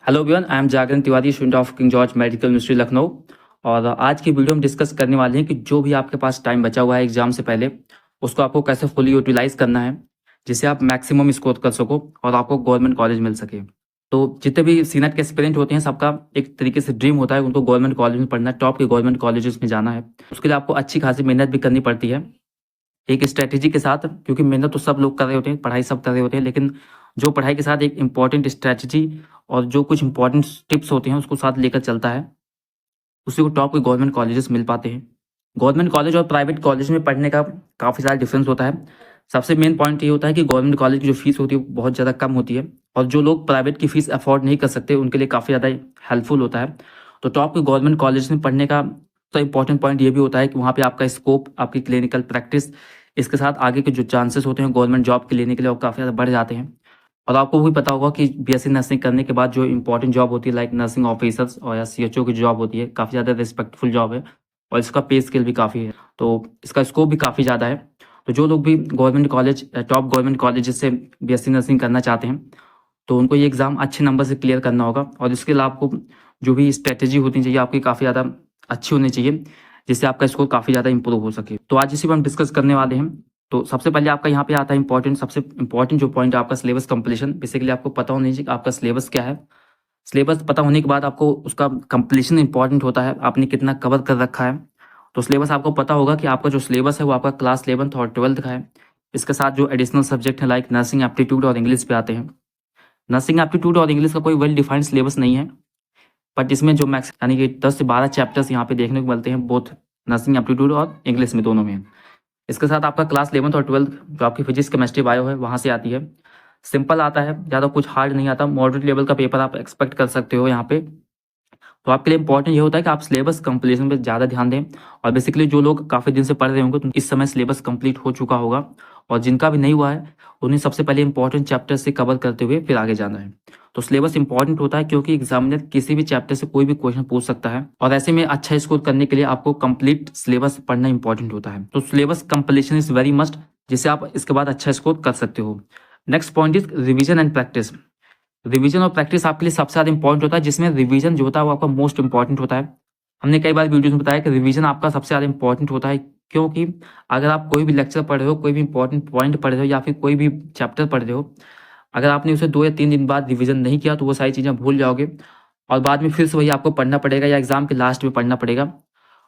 Hello everyone, I am Jagran Tiwari, student of king George medical university Lucknow. और आज की video में डिस्कस करने वाले हैं कि जो भी आपके पास टाइम बचा हुआ है एग्जाम से पहले, उसको आपको कैसे फुली यूटिलाइज करना है जिससे आप मैक्सिमम स्कोर कर सको और आपको गवर्नमेंट कॉलेज मिल सके। तो जितने भी सीनेट के एस्पिरेंट होते हैं सबका एक तरीके से ड्रीम होता है उनको गवर्नमेंट कॉलेज में पढ़ना है, टॉप के गवर्नमेंट कॉलेजेस में जाना है। उसके लिए आपको अच्छी खासी मेहनत भी करनी पड़ती है एक स्ट्रैटेजी के साथ, क्योंकि मेहनत तो सब लोग कर रहे होते हैं, पढ़ाई सब कर रहे होते हैं, लेकिन जो पढ़ाई के साथ एक इम्पॉर्टेंट स्ट्रैटेजी और जो कुछ इंपॉर्टेंट टिप्स होते हैं उसको साथ लेकर चलता है, उसी को टॉप के गवर्नमेंट कॉलेजेस मिल पाते हैं। गवर्नमेंट कॉलेज और प्राइवेट कॉलेज में पढ़ने का काफ़ी सारा डिफरेंस होता है। सबसे मेन पॉइंट ये होता है कि गवर्नमेंट कॉलेज की जो फीस होती है वो बहुत ज़्यादा कम होती है, और जो लोग प्राइवेट की फीस अफोर्ड नहीं कर सकते उनके लिए काफ़ी ज़्यादा हेल्पफुल होता है। तो टॉप के गवर्नमेंट कॉलेज में पढ़ने का तो इंपॉर्टेंट पॉइंट ये भी होता है कि वहाँ पे आपका स्कोप, आपकी क्लिनिकल प्रैक्टिस, इसके साथ आगे के जो चांसेस होते हैं गवर्नमेंट जॉब के लेने के लिए वो काफ़ी ज़्यादा बढ़ जाते हैं। और आपको भी पता होगा कि बीएससी नर्सिंग करने के बाद जो इंपॉर्टेंट जॉब होती है लाइक नर्सिंग ऑफिसर्स और या सीएचओ की जॉब होती है, काफ़ी ज़्यादा रिस्पेक्टफुल जॉब है और इसका पे स्केल भी काफ़ी है, तो इसका स्कोप भी काफ़ी ज़्यादा है। तो जो लोग भी government college, top government college से बीएससी नर्सिंग करना चाहते हैं तो उनको ये एग्ज़ाम अच्छे नंबर से क्लियर करना होगा, और इसके लिए आपको जो भी स्ट्रेटेजी होनी चाहिए आपकी काफ़ी ज़्यादा अच्छी होनी चाहिए जिससे आपका स्कोर काफ़ी ज़्यादा इंप्रूव हो सके। तो आज इसी पर हम डिस्कस करने वाले हैं। तो सबसे पहले आपका यहाँ पे आता है सबसे इंपॉर्टेंट जो पॉइंट है आपका सिलेबस कंप्लीशन। बेसिकली आपको पता होना चाहिए कि आपका सिलेबस क्या है। सिलेबस पता होने के बाद आपको उसका कंप्लीशन इंपॉर्टेंट होता है, आपने कितना कवर कर रखा है। तो सिलेबस आपको पता होगा कि आपका जो सिलेबस है वो आपका क्लास 11th और 12th का है। इसके साथ जो एडिशनल सब्जेक्ट है लाइक नर्सिंग एप्टीट्यूड और इंग्लिश पे आते हैं। नर्सिंग एप्टीट्यूड और इंग्लिश का कोई वेल डिफाइंड सिलेबस नहीं है, बट इसमें जो मैक्स यानी कि 10 से 12 चैप्टर्स यहाँ पे देखने को मिलते हैं, बोथ नर्सिंग एप्टीट्यूड और इंग्लिश में, दोनों में। इसके साथ आपका क्लास 11th और 12th जो आपकी फिजिक्स केमिस्ट्री बायो है वहाँ से आती है। सिंपल आता है, ज़्यादा कुछ हार्ड नहीं आता, मॉडरेट लेवल का पेपर आप एक्सपेक्ट कर सकते हो यहाँ पे। तो आपके लिए इंपॉर्टेंट ये होता है कि आप सिलेबस कंप्लीशन पे ज़्यादा ध्यान दें। और बेसिकली जो लोग काफ़ी दिन से पढ़ रहे होंगे तो इस समय सिलेबस कंप्लीट हो चुका होगा, और जिनका भी नहीं हुआ है उन्हें सबसे पहले इंपॉर्टेंट चैप्टर से कवर करते हुए फिर आगे जाना है। तो सिलेबस इंपॉर्टेंट होता है क्योंकि एग्जामिनर किसी भी चैप्टर से कोई भी क्वेश्चन पूछ सकता है, और ऐसे में अच्छा स्कोर करने के लिए आपको कंप्लीट सिलेबस पढ़ना इंपॉर्टेंट होता है। तो syllabus completion is very must, जिससे आप इसके बाद अच्छा स्कोर कर सकते हो। Next point is revision and practice. Revision और प्रैक्टिस आपके लिए सबसे ज़्यादा इंपॉर्टेंट होता है, जिसमें रिवीजन जो होता है वो आपका मोस्ट इंपॉर्टेंट होता है। हमने कई बार वीडियो में बताया कि रिवीजन आपका सबसे ज़्यादा इंपॉर्टेंट होता है, क्योंकि अगर आप कोई भी लेक्चर पढ़ रहे हो, कोई भी इंपॉर्टेंट पॉइंट पढ़ रहे हो या फिर कोई भी चैप्टर पढ़ रहे हो, अगर आपने उसे 2 या 3 दिन बाद रिवीजन नहीं किया तो वो सारी चीज़ें भूल जाओगे, और बाद में फिर से वही आपको पढ़ना पड़ेगा या एग्जाम के लास्ट में पढ़ना पड़ेगा,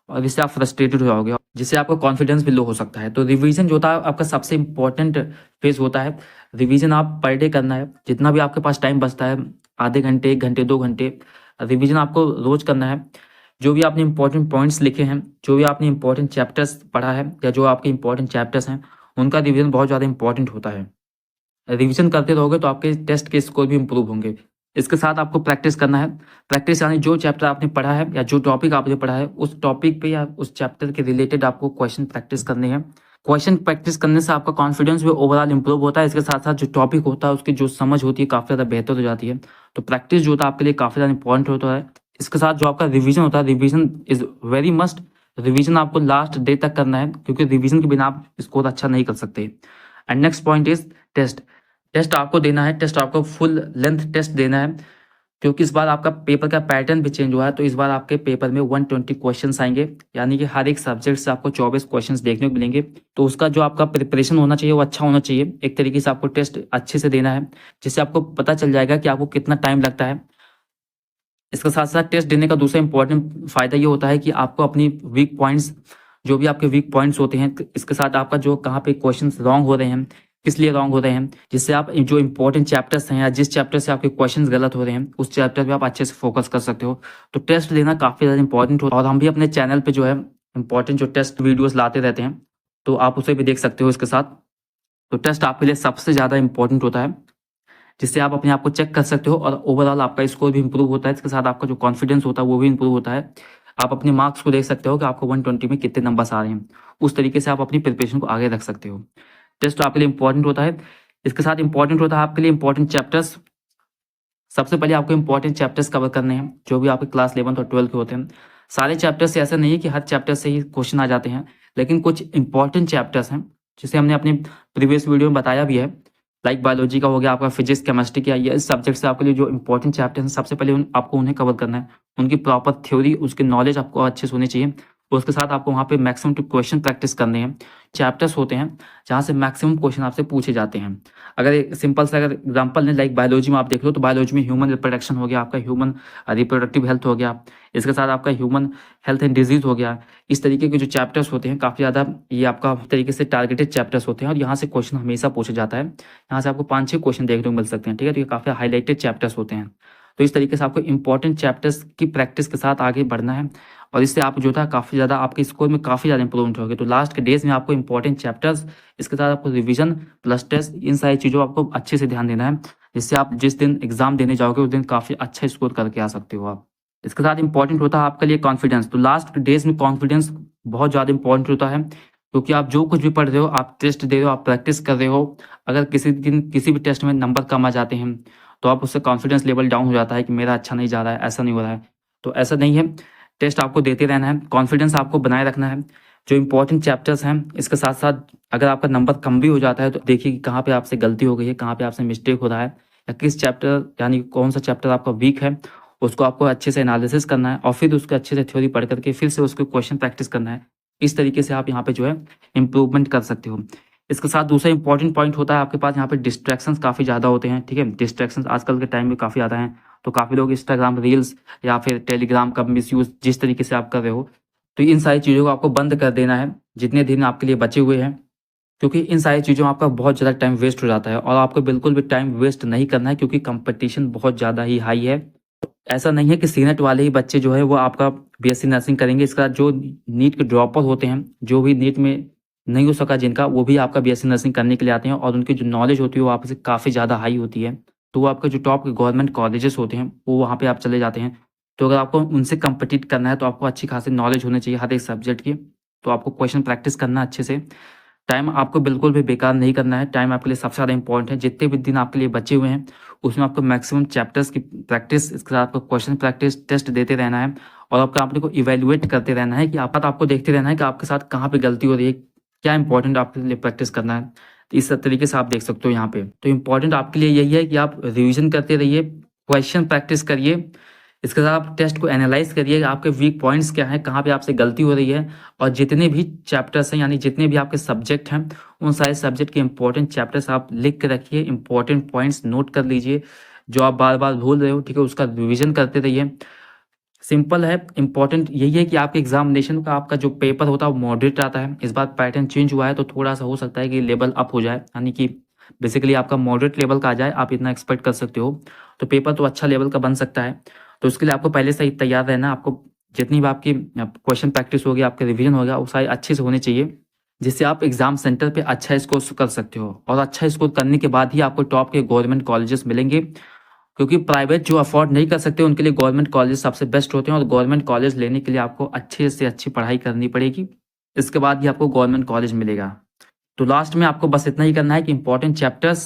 और इससे आप फ्रस्ट्रेटेड हो जाओगे, जिससे आपका कॉन्फिडेंस भी लो हो सकता है। तो रिवीजन जो होता है आपका सबसे इंपॉर्टेंट फेज होता है। रिवीजन आप पर डे करना है, जितना भी आपके पास टाइम बचता है, आधे घंटे, 1 घंटे, 2 घंटे, रिवीजन आपको रोज करना है। जो भी आपने इंपॉर्टेंट पॉइंट्स लिखे हैं, जो भी आपने इंपॉर्टेंट चैप्टर्स पढ़ा है या जो आपके इंपॉर्टेंट चैप्टर्स हैं, उनका रिवीजन बहुत ज़्यादा इंपॉर्टेंट होता है। रिवीजन करते रहोगे तो आपके टेस्ट के स्कोर भी इंप्रूव होंगे। इसके साथ आपको प्रैक्टिस करना है। प्रैक्टिस यानी जो चैप्टर आपने पढ़ा है या जो टॉपिक आपने पढ़ा है उस टॉपिक पे या उस चैप्टर के रिलेटेड आपको क्वेश्चन प्रैक्टिस करने हैं। क्वेश्चन प्रैक्टिस करने से आपका कॉन्फिडेंस भी ओवरऑल इंप्रूव होता है। इसके साथ साथ जो टॉपिक होता है उसकी जो समझ होती है काफ़ी ज़्यादा बेहतर हो जाती है। तो प्रैक्टिस जो होता है आपके लिए काफ़ी ज़्यादा इंपॉर्टेंट होता है। इसके साथ जो आपका रिवीजन होता है, revision is very must. Revision आपको लास्ट डे तक करना है, क्योंकि रिवीजन के बिना आप स्कोर अच्छा नहीं कर सकते। And next point is test. Test आपको देना है, टेस्ट आपको फुल लेंथ टेस्ट देना है, क्योंकि इस बार आपका पेपर का पैटर्न भी चेंज हुआ है। तो इस बार आपके पेपर में 120 क्वेश्चंस आएंगे, यानी कि हर एक सब्जेक्ट से आपको 24 क्वेश्चंस देखने को मिलेंगे। तो उसका जो आपका प्रिपरेशन होना चाहिए वो अच्छा होना चाहिए। एक तरीके से आपको टेस्ट अच्छे से देना है, जिससे आपको पता चल जाएगा कि आपको कितना टाइम लगता है। इसके साथ साथ टेस्ट देने का दूसरा इंपॉर्टेंट फायदा ये होता है कि आपको अपनी वीक पॉइंट्स, जो भी आपके वीक पॉइंट्स होते हैं, इसके साथ आपका जो कहाँ पे क्वेश्चंस रॉन्ग हो रहे हैं, किस लिए रॉन्ग हो रहे हैं, जिससे आप जो इंपॉर्टेंट चैप्टर्स हैं या जिस चैप्टर से आपके क्वेश्चंस गलत हो रहे हैं उस चैप्टर पे आप अच्छे से फोकस कर सकते हो। तो टेस्ट देना काफ़ी ज़्यादा इंपॉर्टेंट हो, और हम भी अपने चैनल पे जो है इंपॉर्टेंट जो टेस्ट वीडियोस लाते रहते हैं, तो आप उसे भी देख सकते हो इसके साथ। तो टेस्ट आपके लिए सबसे ज़्यादा इंपॉर्टेंट होता है, जिससे आप अपने आप को चेक कर सकते हो और ओवरऑल आपका स्कोर भी इंप्रूव होता है। इसके साथ आपका जो कॉन्फिडेंस होता है वो भी इंप्रूव होता है। आप अपने मार्क्स को देख सकते हो कि आपको 120 में कितने नंबर्स आ रहे हैं, उस तरीके से आप अपनी प्रिपरेशन को आगे रख सकते हो। टेस्ट आपके लिए इंपॉर्टेंट होता है। इसके साथ इंपॉर्टेंट होता है आपके लिए इंपॉर्टेंट चैप्टर्स। सबसे पहले आपको इंपॉर्टेंट चैप्टर्स कवर करने हैं, जो भी आपके क्लास 11th और 12 के होते हैं। सारे चैप्टर्स ऐसा नहीं है कि हर चैप्टर से ही क्वेश्चन आ जाते हैं, लेकिन कुछ इंपॉर्टेंट चैप्टर्स हैं जिसे हमने अपने प्रीवियस वीडियो में बताया भी है। लाइक बायोलॉजी का हो गया, आपका फिजिक्स, केमिस्ट्री का, ये सब्जेक्ट से आपके लिए जो इंपॉर्टेंट चैप्टर हैं सबसे पहले आपको उन्हें कवर करना है। उनकी प्रॉपर थ्योरी, उसकी नॉलेज आपको अच्छे से होनी चाहिए। उसके साथ आपको वहाँ पे मैक्सिमम टू क्वेश्चन प्रैक्टिस करने हैं। चैप्टर्स होते हैं जहाँ से मैक्सिमम क्वेश्चन आपसे पूछे जाते हैं। अगर एक सिंपल सा अगर एग्जांपल लें, लाइक बायोलॉजी में आप देख लो तो बायोलॉजी में ह्यूमन रिप्रोडक्शन हो गया, आपका ह्यूमन रिप्रोडक्टिव हेल्थ हो गया, इसके साथ आपका ह्यूमन हेल्थ एंड डिजीज हो गया। इस तरीके के जो चैप्टर्स होते हैं काफ़ी ज़्यादा ये आपका तरीके से टारगेटेड चैप्टर्स होते हैं और यहाँ से क्वेश्चन हमेशा पूछा जाता है। यहाँ से आपको 5-6 क्वेश्चन देखने को मिल सकते हैं, ठीक है। तो ये काफ़ी हाईलाइटेड चैप्टर्स होते हैं। तो इस तरीके से आपको इंपॉर्टेंट चैप्टर्स की प्रैक्टिस के साथ आगे बढ़ना है और इससे आप जो था काफ़ी ज़्यादा आपके स्कोर में काफ़ी ज़्यादा इंप्रूवमेंट होगी। तो लास्ट के डेज में आपको इंपॉर्टेंट चैप्टर्स, इसके साथ आपको रिवीजन प्लस टेस्ट, इन सारी चीज़ों आपको अच्छे से ध्यान देना है, जिससे आप जिस दिन एग्जाम देने जाओगे उस दिन काफ़ी अच्छा स्कोर करके आ सकते हो आप। इसके साथ इंपॉर्टेंट होता है आपके लिए कॉन्फिडेंस। तो लास्ट डेज में कॉन्फिडेंस बहुत ज़्यादा इंपॉर्टेंट होता है, क्योंकि आप जो कुछ भी पढ़ रहे हो, आप टेस्ट दे रहे हो, आप प्रैक्टिस कर रहे हो, अगर किसी दिन किसी भी टेस्ट में नंबर कम आ जाते हैं तो आप उससे कॉन्फिडेंस लेवल डाउन हो जाता है कि मेरा अच्छा नहीं जा रहा है, ऐसा नहीं हो रहा है। तो ऐसा नहीं है, टेस्ट आपको देते रहना है, कॉन्फिडेंस आपको बनाए रखना है। जो इंपॉर्टेंट चैप्टर्स हैं इसके साथ साथ अगर आपका नंबर कम भी हो जाता है तो देखिए कि कहाँ पे आपसे गलती हो गई है, कहाँ पे आपसे मिस्टेक हो रहा है, या किस चैप्टर यानी कौन सा चैप्टर आपका वीक है, उसको आपको अच्छे से एनालिसिस करना है और फिर उसको अच्छे से थ्योरी पढ़ करके फिर से उसको क्वेश्चन प्रैक्टिस करना है। इस तरीके से आप यहाँ पे जो है इम्प्रूवमेंट कर सकते हो। इसके साथ दूसरा इंपॉर्टेंट पॉइंट होता है आपके पास यहाँ पे डिस्ट्रैक्शंस काफ़ी ज़्यादा होते हैं, ठीक है। डिस्ट्रैक्शंस आजकल के टाइम में काफ़ी ज़्यादा हैं, तो काफ़ी लोग इंस्टाग्राम रील्स या फिर टेलीग्राम का मिसयूज़ जिस तरीके से आप कर रहे हो, तो इन सारी चीज़ों को आपको बंद कर देना है जितने दिन आपके लिए बचे हुए हैं, क्योंकि इन सारी चीज़ों में आपका बहुत ज़्यादा टाइम वेस्ट हो जाता है और आपको बिल्कुल भी टाइम वेस्ट नहीं करना है, क्योंकि कंपटीशन बहुत ज़्यादा ही हाई है। ऐसा नहीं है कि सीनेट वाले ही बच्चे जो है वो आपका बीएससी नर्सिंग करेंगे। इसके बाद जो नीट के ड्रॉपर होते हैं, जो भी नीट में नहीं हो सका जिनका, वो भी आपका बीएससी नर्सिंग करने के लिए आते हैं और उनकी जो नॉलेज होती है वो आपसे काफ़ी ज़्यादा हाई होती है। तो वो आपके जो टॉप के गवर्नमेंट कॉलेजेस होते हैं वो वहाँ पे आप चले जाते हैं। तो अगर आपको उनसे कम्पीट करना है तो आपको अच्छी खासी नॉलेज होनी चाहिए हर एक सब्जेक्ट की। तो आपको क्वेश्चन प्रैक्टिस करना अच्छे से। टाइम आपको बिल्कुल भी बेकार नहीं करना है, टाइम आपके लिए सबसे ज़्यादा इंपॉर्टेंट है। जितने भी दिन आपके लिए बचे हुए हैं उसमें आपको मैक्सिमम चैप्टर्स की प्रैक्टिस, इसके साथ आपको क्वेश्चन प्रैक्टिस टेस्ट देते रहना है और आपको अपने को इवेल्युएट करते रहना है कि आपको देखते रहना है कि आपके साथ कहाँ पे गलती हो रही है, क्या इंपॉर्टेंट आपके लिए प्रैक्टिस करना है। तो इस तरीके से आप देख सकते हो यहाँ पे। तो इंपॉर्टेंट आपके लिए यही है कि आप रिविजन करते रहिए, क्वेश्चन प्रैक्टिस करिए, इसके साथ आप टेस्ट को एनालाइज करिए, आपके वीक पॉइंट्स क्या हैं, कहाँ पे आपसे गलती हो रही है, और जितने भी चैप्टर्स हैं यानी जितने भी आपके सब्जेक्ट हैं उन सारे सब्जेक्ट के इंपॉर्टेंट चैप्टर्स आप लिख के रखिए, इंपॉर्टेंट पॉइंट्स नोट कर लीजिए, जो आप बार बार भूल रहे हो, ठीक है, उसका रिविजन करते रहिए। सिंपल है, इंपॉर्टेंट यही है कि आपके एग्जामिनेशन का आपका जो पेपर होता है वो मॉडरेट आता है। इस बार पैटर्न चेंज हुआ है तो थोड़ा सा हो सकता है कि लेवल अप हो जाए, यानी कि बेसिकली आपका मॉडरेट लेवल का आ जाए, आप इतना एक्सपेक्ट कर सकते हो। तो पेपर तो अच्छा लेवल का बन सकता है, तो उसके लिए आपको पहले से ही तैयार रहना। आपको जितनी भी आपकी क्वेश्चन प्रैक्टिस होगी, आपके रिवीजन होगा, वो सारे अच्छे से होने चाहिए, जिससे आप एग्जाम सेंटर पे अच्छा स्कोर कर सकते हो। और अच्छा स्कोर करने के बाद ही आपको टॉप के गवर्नमेंट कॉलेजेस मिलेंगे, क्योंकि प्राइवेट जो अफोर्ड नहीं कर सकते उनके लिए गवर्नमेंट कॉलेज सबसे बेस्ट होते हैं। और गवर्नमेंट कॉलेज लेने के लिए आपको अच्छे से अच्छी पढ़ाई करनी पड़ेगी, इसके बाद ही आपको गवर्नमेंट कॉलेज मिलेगा। तो लास्ट में आपको बस इतना ही करना है कि इंपॉर्टेंट चैप्टर्स,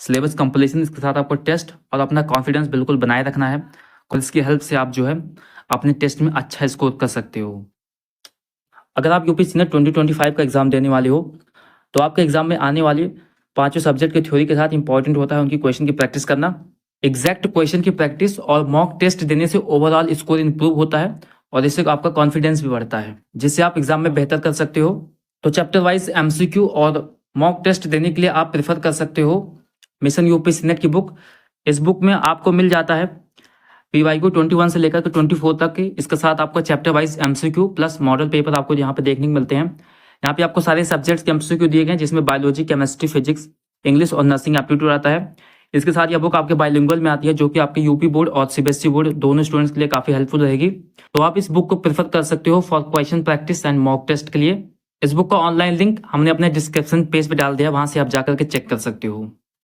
सिलेबस कंप्लीशन, इसके साथ आपको टेस्ट और अपना कॉन्फिडेंस बिल्कुल बनाए रखना है, और इसकी हेल्प से आप जो है अपने टेस्ट में अच्छा स्कोर कर सकते हो। अगर आप यूपीएससी नेट 2025 का एग्जाम देने वाले हो तो आपके एग्जाम में आने वाले 5 सब्जेक्ट के थ्योरी के साथ इंपॉर्टेंट होता है उनकी क्वेश्चन की प्रैक्टिस करना, एग्जैक्ट क्वेश्चन की प्रैक्टिस और मॉक टेस्ट देने से ओवरऑल स्कोर इंप्रूव होता है और इससे आपका कॉन्फिडेंस भी बढ़ता है, जिससे आप एग्जाम में बेहतर कर सकते हो। तो चैप्टर वाइज एमसीक्यू और मॉक टेस्ट देने के लिए आप प्रेफर कर सकते हो मिशन यूपीएससी नेट की बुक। इस बुक में आपको मिल जाता है PYQ 21 से लेकर के 24 तक की, इसके साथ आपको chapter wise MCQ plus model paper आपको यहाँ पे देखने को मिलते हैं। यहाँ पे आपको सारे सब्जेक्ट्स के एमसीक्यू दिए गए, जिसमें बायोलॉजी, केमिस्ट्री, फिजिक्स, इंग्लिश और नर्सिंग एप्टीट्यूड आता है। इसके साथ यह बुक आपके बाइलिंगुअल में आती है, जो कि आपके यूपी बोर्ड और सीबीएसई बोर्ड दोनों स्टूडेंट्स के लिए काफी हेल्पफुल रहेगी। तो आप इस बुक को प्रेफर कर सकते हो for question practice and mock test के लिए। इस बुक का ऑनलाइन लिंक हमने अपने डिस्क्रिप्शन पेज पे डाल दिया, वहां से आप जाकर के चेक कर सकते हो।